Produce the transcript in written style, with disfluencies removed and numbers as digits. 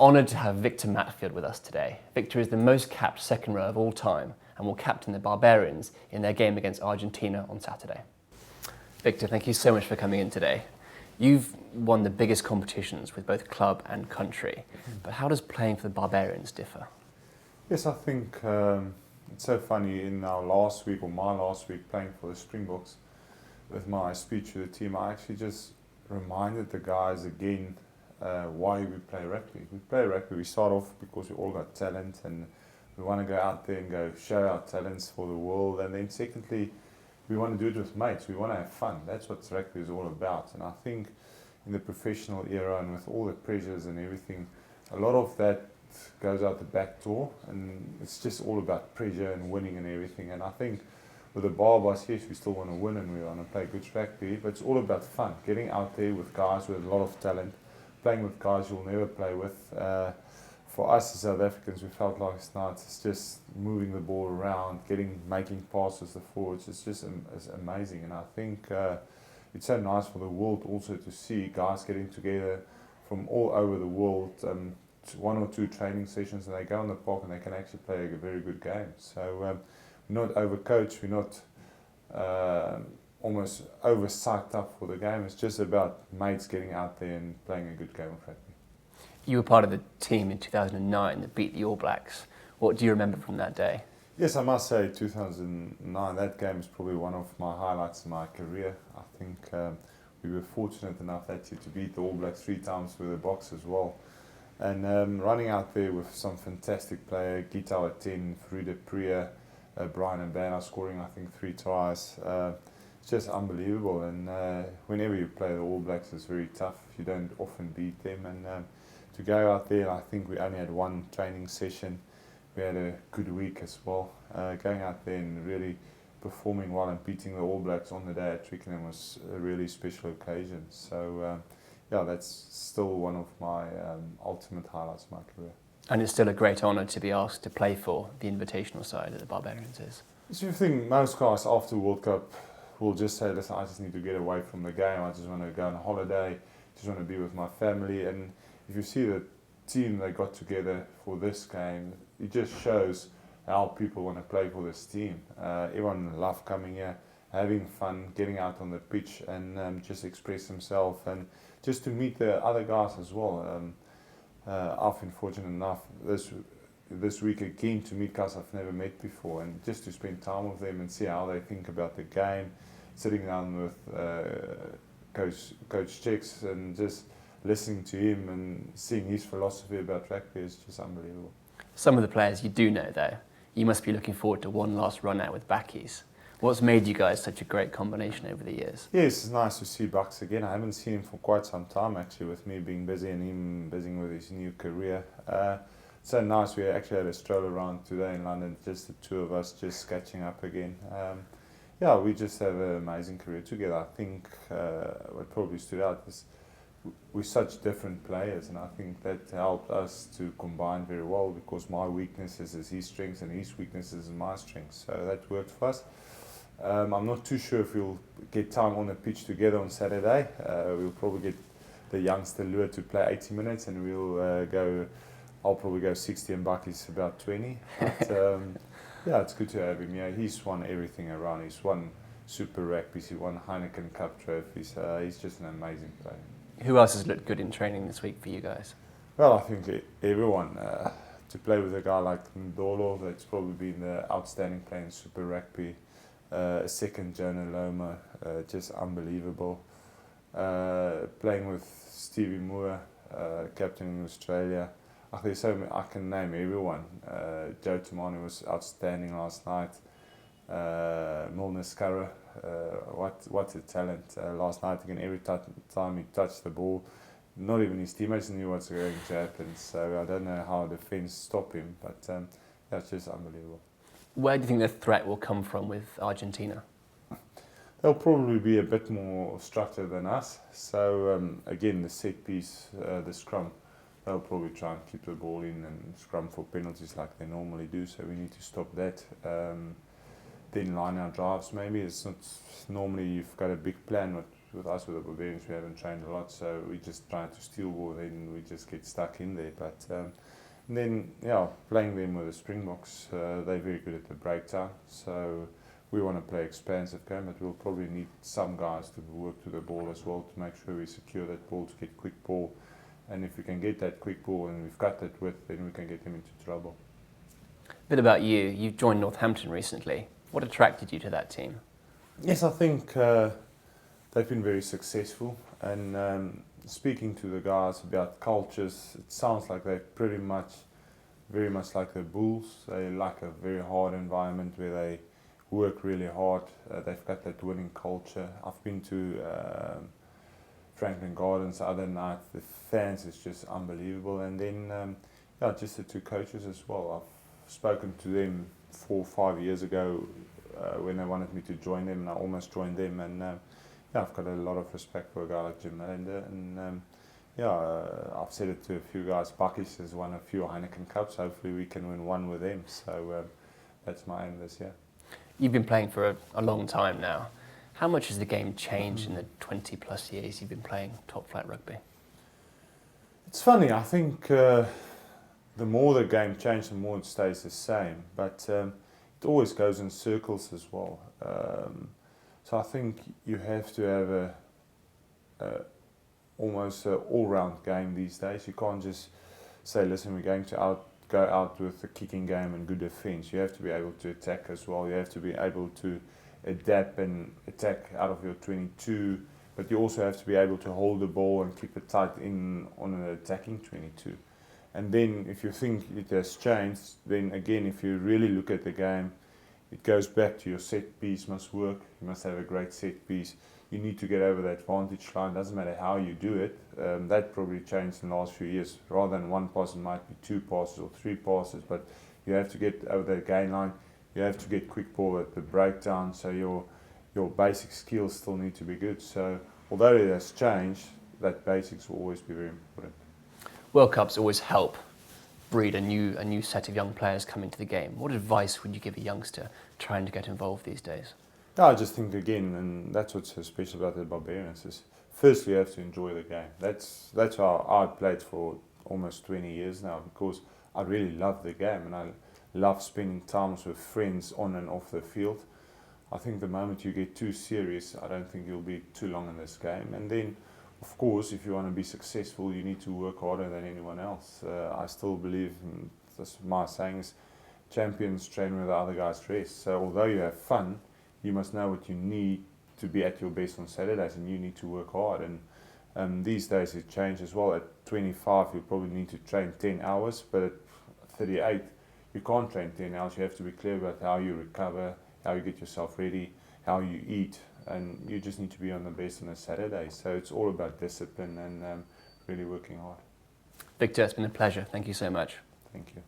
honoured to have Victor Matfield with us today. Victor is the most capped second row of all time and will captain the Barbarians in their game against Argentina on Saturday. Victor, thank you so much for coming in today. You've won the biggest competitions with both club and country, but how does playing for the Barbarians differ? Yes, I think it's so funny. In our last week, or my last week, playing for the Springboks, with my speech to the team, I actually just reminded the guys again why we play rugby. We play rugby, we start off because we all got talent and we want to go out there and go show our talents for the world. And then secondly, we want to do it with mates. We want to have fun. That's what rugby is all about. And I think in the professional era and with all the pressures and everything, a lot of that goes out the back door, and it's just all about pressure and winning and everything. And I think with the Barbars, yes, we still want to win and we want to play good rugby, but it's all about fun. Getting out there with guys with a lot of talent, playing with guys you'll never play with. For us as South Africans, we felt like tonight it's just moving the ball around, making passes to the forwards. It's just it's amazing, and I think it's so nice for the world also to see guys getting together from all over the world. One or two training sessions, and they go on the park and they can actually play a very good game. So we're not overcoached, we're not almost over psyched up for the game. It's just about mates getting out there and playing a good game of rugby. You were part of the team in 2009 that beat the All Blacks. What do you remember from that day? Yes, I must say 2009, that game is probably one of my highlights in my career. I think we were fortunate enough that year to beat the All Blacks 3 times with the Boks as well. And running out there with some fantastic players, Gita at 10, Frude Priya, Brian and Banner scoring I think 3 tries. It's just unbelievable, and whenever you play the All Blacks it's very tough. You don't often beat them, and to go out there, I think we only had 1 training session. We had a good week as well. Going out there and really performing well and beating the All Blacks on the day at Twickenham was a really special occasion. So yeah, that's still one of my ultimate highlights of my career. And it's still a great honour to be asked to play for the invitational side of the Barbarians is. So I think most guys after World Cup will just say, listen, I just need to get away from the game. I just want to go on holiday, just want to be with my family. And if you see the team they got together for this game, it just shows how people want to play for this team. Everyone loved coming here, having fun, getting out on the pitch and just express themselves and just to meet the other guys as well. I've been fortunate enough this week again to meet guys I've never met before, and just to spend time with them and see how they think about the game, sitting down with Coach Chicks and just listening to him and seeing his philosophy about rugby is just unbelievable. Some of the players you do know though, you must be looking forward to one last run out with Bakkies. What's made you guys such a great combination over the years? Yes, it's nice to see Bucks again. I haven't seen him for quite some time actually, with me being busy and him busy with his new career. It's so nice. We actually had a stroll around today in London, just the 2 of us just catching up again. Yeah, we just have an amazing career together. I think what probably stood out is we're such different players, and I think that helped us to combine very well because my weaknesses is his strengths and his weaknesses is my strengths. So that worked for us. I'm not too sure if we'll get time on the pitch together on Saturday. We'll probably get the youngster Lua to play 80 minutes and I'll probably go 60 and Bakkies about 20. But yeah, it's good to have him. Yeah, he's won everything around. He's won Super Rugby, he won Heineken Cup trophies. He's just an amazing player. Who else has looked good in training this week for you guys? Well, I think everyone. To play with a guy like Ndolo, that's probably been the outstanding player in Super Rugby. Second Jonah Loma, just unbelievable. Playing with Stevie Moore, captain in Australia. There's so many, I can name everyone. Joe Tamani was outstanding last night. Milner Scurra, what a talent. Last night again, every time he touched the ball, not even his teammates knew what's going to happen. So I don't know how defence stopped him, but that's just unbelievable. Where do you think the threat will come from with Argentina? They'll probably be a bit more structured than us. So again, the set piece, the scrum, they'll probably try and keep the ball in and scrum for penalties like they normally do. So we need to stop that. Then line our drives maybe. It's not normally you've got a big plan, but with us with the Barbarians, we haven't trained a lot, so we just try to steal ball, then we just get stuck in there. But then, yeah, playing them with the Springboks, they're very good at the breakdown, so we want to play expansive game, but we'll probably need some guys to work to the ball as well to make sure we secure that ball, to get quick ball. And if we can get that quick ball and we've got that width, then we can get them into trouble. A bit about you. You joined Northampton recently. What attracted you to that team? Yes, I think they've been very successful. And speaking to the guys about cultures, it sounds like they're very much like the Bulls. They like a very hard environment where they work really hard. They've got that winning culture. I've been to Franklin Gardens the other night. The fans is just unbelievable. And then just the two coaches as well. I've spoken to them 4 or 5 years ago when they wanted me to join them, and I almost joined them. And I've got a lot of respect for a guy like Jim Melander. And I've said it to a few guys. Bakkies has won a few Heineken Cups. Hopefully we can win one with them. So that's my aim this year. You've been playing for a long time now. How much has the game changed in the 20 plus years you've been playing top flight rugby? It's funny, I think the more the game changes, the more it stays the same. But it always goes in circles as well. So I think you have to have almost an all-round game these days. You can't just say, listen, we're going to go out with a kicking game and good defence. You have to be able to attack as well. You have to be able to adapt and attack out of your 22, but you also have to be able to hold the ball and keep it tight on an attacking 22. And then if you think it has changed, then again, if you really look at the game, it goes back to your set piece must work. You must have a great set piece. You need to get over that vantage line. Doesn't matter how you do it. That probably changed in the last few years. Rather than one pass, it might be 2 passes or 3 passes, but you have to get over that gain line. You have to get quick ball at the breakdown, so your basic skills still need to be good. So although it has changed, that basics will always be very important. World Cups always help breed a new set of young players coming to the game. What advice would you give a youngster trying to get involved these days? I just think again, and that's what's so special about the Barbarians, is firstly you have to enjoy the game. That's how I played for almost 20 years now, because I really love the game and I love spending times with friends on and off the field. I think the moment you get too serious, I don't think you'll be too long in this game. And then, of course, if you want to be successful, you need to work harder than anyone else. I still believe, and that's my saying, is champions train where the other guys rest. So although you have fun, you must know what you need to be at your best on Saturdays, and you need to work hard. And these days it changes as well. At 25, you probably need to train 10 hours, but at 38, you can't train 10 hours. You have to be clear about how you recover, how you get yourself ready, how you eat, and you just need to be on the best on a Saturday. So it's all about discipline and really working hard. Victor, it's been a pleasure. Thank you so much. Thank you.